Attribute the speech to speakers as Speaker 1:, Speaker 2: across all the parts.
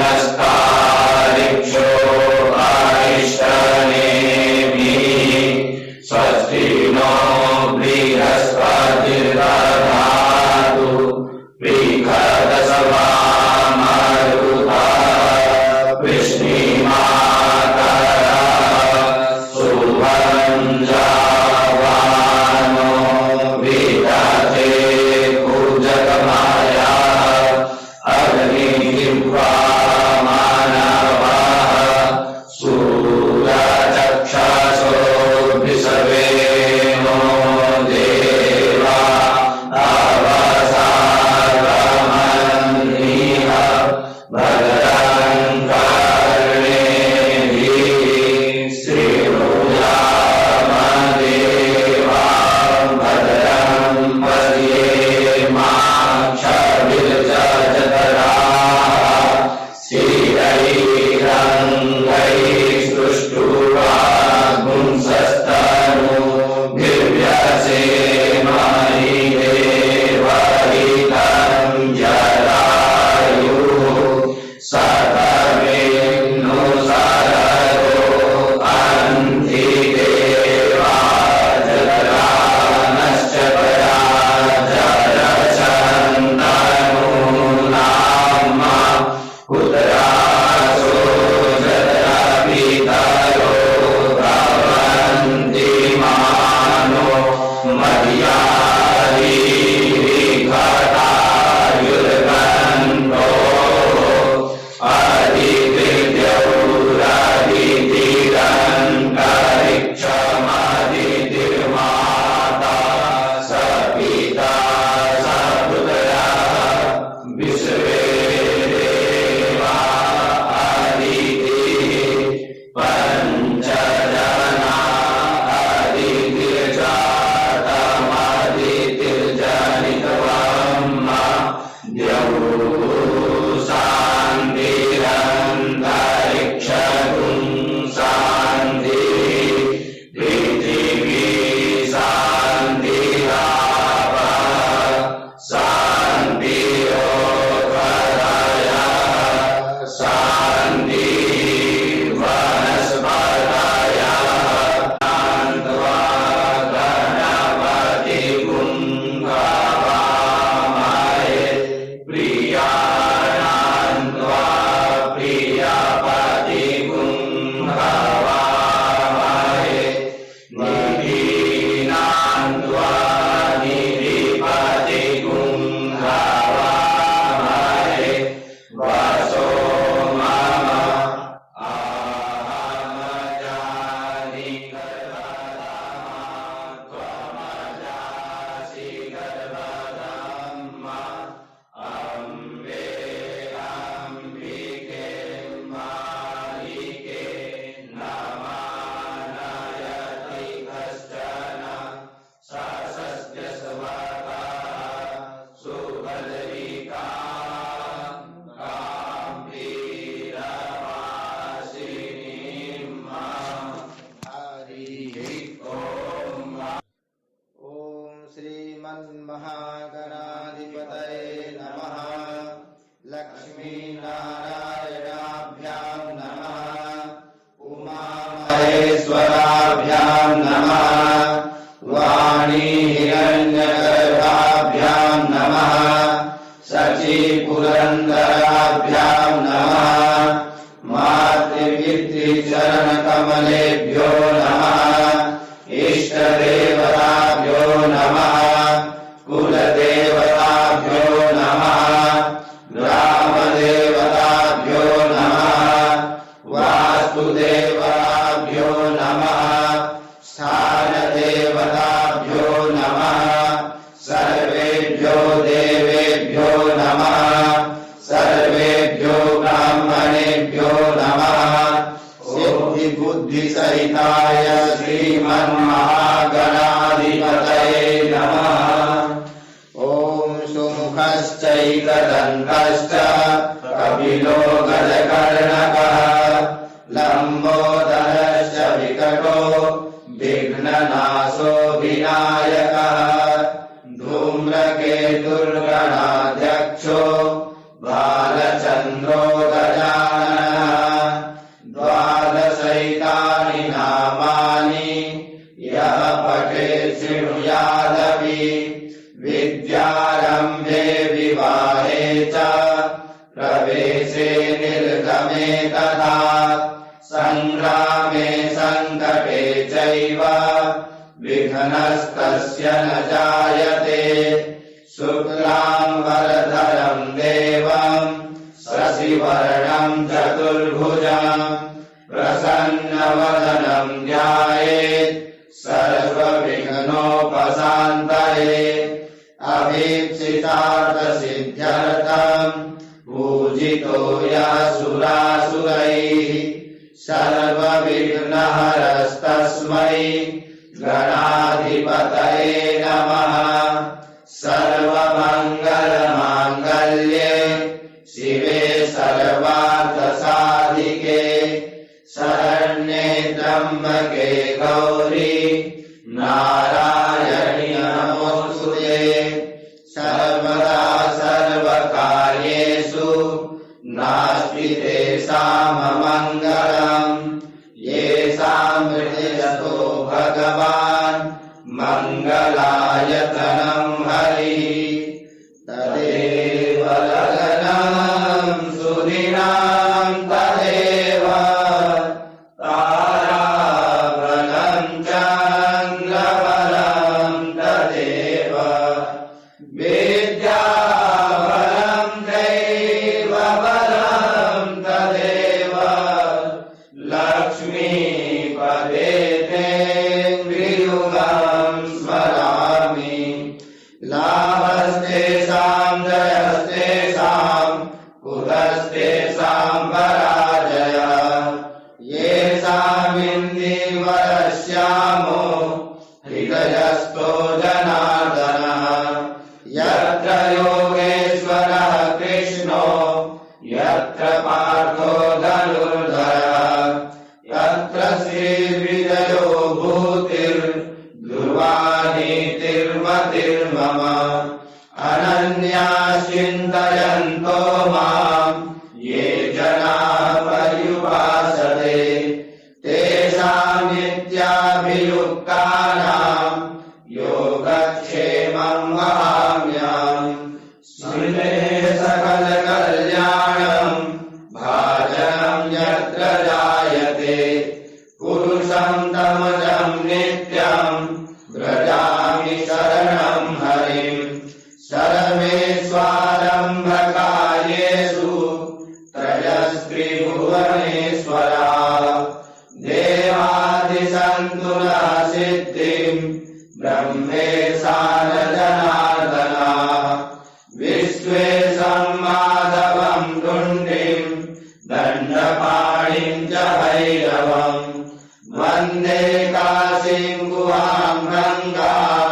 Speaker 1: हस्तारिक्षो अरिष्टनेमिः स्वस्ति नो बृहस्पतिर्दधातु बृहदसभामरुतः वृष्णिमातरः सुभञ्जावानो विदधे पूजकमाया अग्निजिह्वा मानवः सूरचक्षसोऽभिषवेनो देवा अवसागमन्निह भद्रं कर्णेभिः श्रीनुयामदेवां भद्रं पश्येमाक्षभिर्जजतराः स्थिरैरङ्गैस्तुष्टुवागुंसस्तनूभिर्व्यसेमहि देवहितं जरायुः सतमेन्नु सररो अन्धिदेवा जगरानश्च पया जरचन्दनूनाम उदरासो जरपितरो भवन्ति मानो मर्यादिविघटायुर्गन्धो अधिकृत्यौरधितिरन्तरिक्षमधितिर्माता स पिता स पुत्रः विश्वे देवा अदितिः पञ्चजना अदितिर्जातमदितिर्जनितवम्मा द्यौः शान्तिरन्तरिक्षगुं शान्तिः पृथिवी शान्तिरापः शान्तिरोधरयः शान्तिः वनस्पतयः शान्त्वा गणपतिगुं हवामहे प्रियाणान्त्वा प्रियपतिगुं हवामहे निधीनान्त्वा निधिपतिगुं हवामहे वसो मम अहमजानि गर्भधामा त्वमजासि गर्भधामा अम्बे अम्बिके मालिके नमानयति कश्चन ससस्य स्वतः सुभद्रिका गाम्भीरवासिनीं हरिः ॐ।
Speaker 2: ओम श्रीमन्महागणाधिपतये नमः। लक्ष्मीनारायणाभ्यां नमः। उमामहेश्वराभ्यां नमः। वाणी हिरण्यगर्भाभ्यां नमः। शचीपुरन्दराभ्यां नमः। मातृपितृचरणकमलेभ्यो नमः। इष्टदेवताभ्यो नमः। कुलदेवताभ्यो नमः। ग्रामदेवताभ्यो नमः। वास्तुदेवताभ्यो नमः। स्थानदेवताभ्यो नमः। सर्वेभ्यो देवेभ्यो नमः। सर्वेभ्यो ब्राह्मणेभ्यो नमः। सिद्धिबुद्धिसहिताय श्रीमन्महागणाधिपतये नमः। ॐ सुमुखश्चैकदन्तश्च कपिलो गजकर्णकः लम्बोदरश्च विकटो विघ्ननाशो विनायकः धूम्रकेतुर्गणाध्यक्षो बालचन्द्रो गजा तथा संग्रामे संकटे चैव विघ्नस्तस्य न जायते। शुक्लांबरधरं देवं शशिवर्णं चतुर्भुजं प्रसन्नवदनं ध्यायेत् सर्वविघ्नोपशान्तये। अभीप्सितार्थसिद्ध्यर्थं पूजितो यः सुरासुरैः सर्वविघ्नहरस्तस्मै गणाधिपतये नमः। सर्वमङ्गलमाङ्गल्ये शिवे सर्वार्थसाधिके शरण्ये त्र्यम्बके गौरी नारायणि नमोस्तुते। सर्वदा सर्वकार्येषु नास्ति तेषाममङ्गलम्। येषां हृदयस्थो भगवान् मङ्गलायतनं हरिः तदेव लग्नं सुदिनां तदेव ताराबलं चन्द्रबलं तदेव विद्याबलं दैवबलं तदेव लक्ष्मीपदे ते त्रियुगं स्मरामि। लाभस्तेषां जयस्तेषां कुतस्तेषां पराजयः। येषामिन्दीवरश्यामो हृदयस्थो जनार्दनः। यत्र योगेश्वरः कृष्णो यत्र पार्थो धनुर्धरः। यत्र श्रीविजयो भूतिर्ध्रुवा नीतिर्मतिर्मम। अनन्या चिन्तयन्तो मां ये जनाः पर्युपासते तेषां नित्याभियुक्तानां योगक्षेमं वहाम्यहम्। श्रीले सकलकल्याणं भाजनं यत्र जायते पुरुषं तमजं नित्यं व्रजामि शरणं हरिम्। सर्वेष्वारम्भकार्येषु त्रयस्त्रिभुवनेश्वराः देवादिसन्तु न सिद्धिं ब्रह्मेशान जनार्दनाः। विश्वेशं माधवं तुण्डिं दण्डपाणिं च भैरवम् वन्दे काशीं गुहां गङ्गां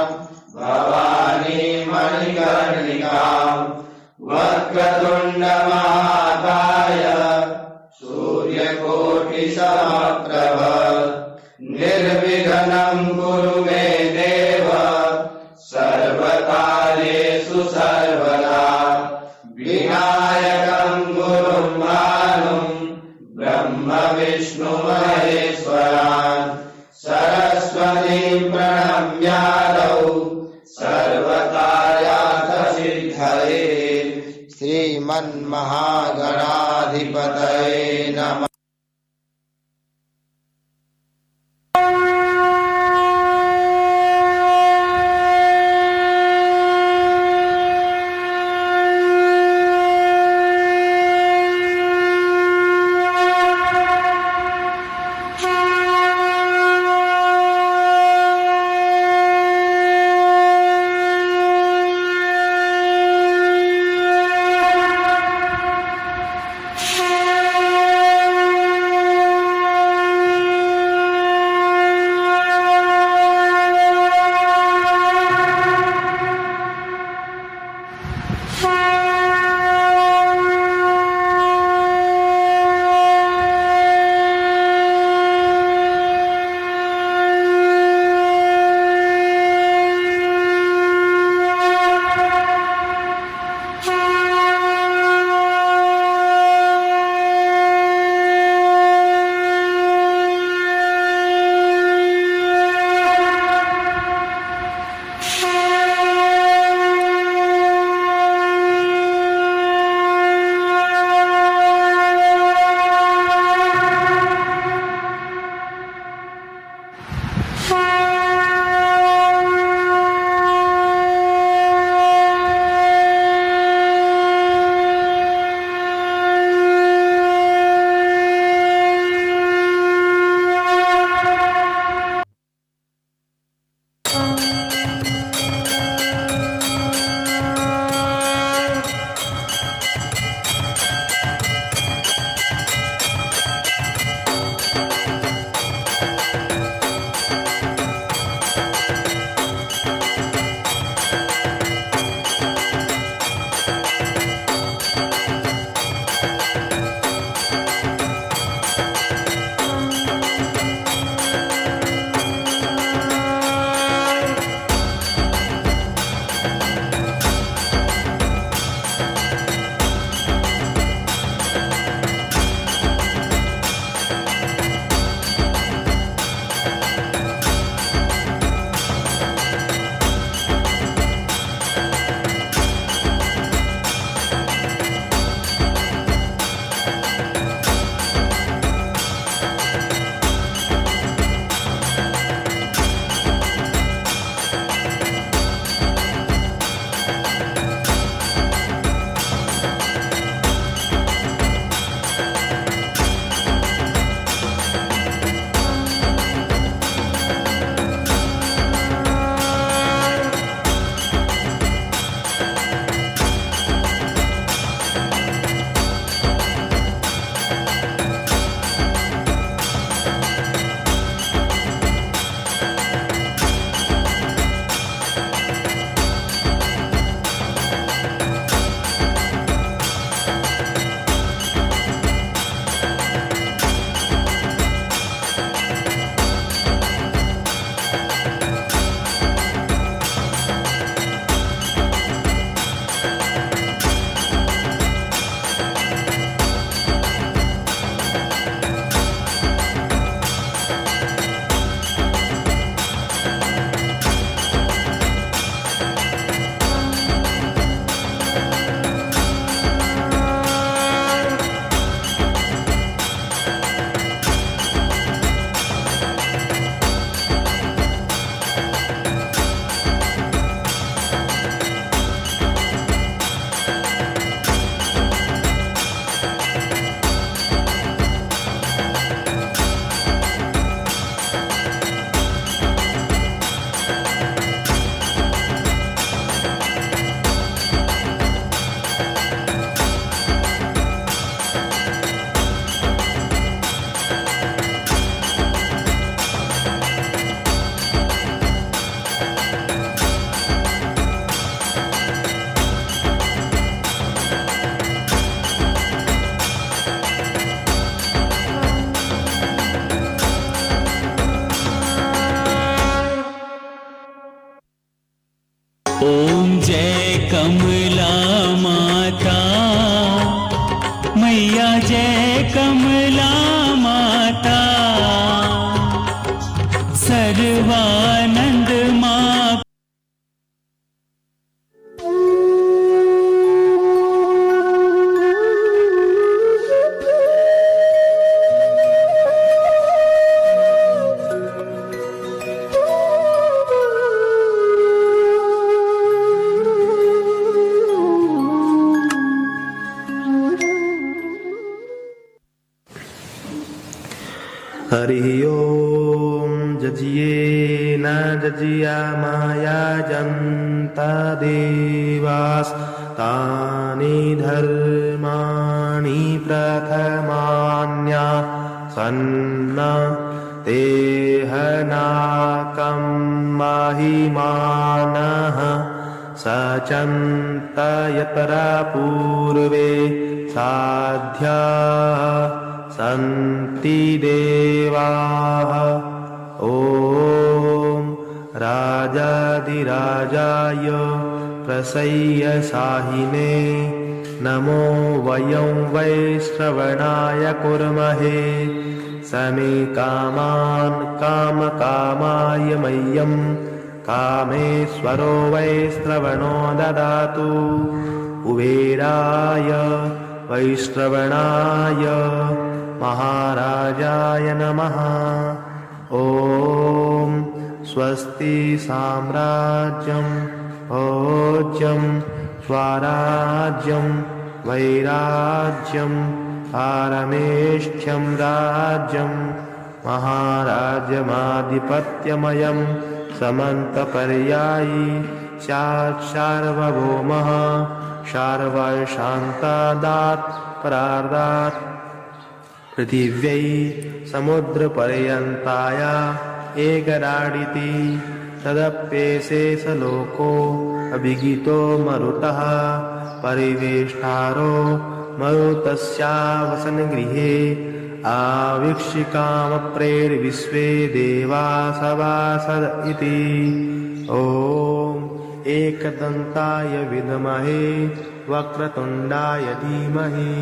Speaker 2: भवानी मणिकर्णिकाम्। वक्रतुण्डमहाकाय सूर्यकोटिसमप्रभ निर्विघ्नं कुरु मे देव सर्वकार्येषु सर्वदा। विनायकं गुरुं भानुं ब्रह्म विष्णु महेश्वरान् सरस्वतीं प्रणम्यादौ सर्वकार्यार्थसिद्धये। श्रीमन्महागणाधिपतये नमः।
Speaker 3: ओम जय कमला माता मैया जय कमला माता सर्वानंद माँ
Speaker 4: हरि ओम जजिए न जजिया माया जन्ता देवास तानि धर्माणि प्रथमान्या सन्ना तेहनाकं महिमानः सचन्तयतरा पूर्वे साध्या सन्ति देवाः ॐ राजाधिराजाय प्रसय्यसाहिने नमो वयं वै श्रवणाय कुर्महे समे कामान् कामकामाय मह्यं कामेश्वरो वै श्रवणो ददातु कुबेराय वैश्रवणाय महाराजाय नमः। ॐ स्वस्ति साम्राज्यं भोज्यं स्वराज्यं वैराज्यं पारमेष्ठ्यं राज्यं महाराज्यमाधिपत्यमयं समन्तपर्यायी सार्वभौमः शार्वर्शान्तादात् परार्धात् पृथिव्यै समुद्रपर्यन्ताया एकराडिति तदप्येशेषलोको अभिगितो मरुतः परिवेष्टारो मरुतस्यावसनगृहे आवीक्षिकामप्रेर्विश्वे देवा सभासद इति। ॐ एकदन्ताय विद्महे वक्रतुण्डाय धीमहि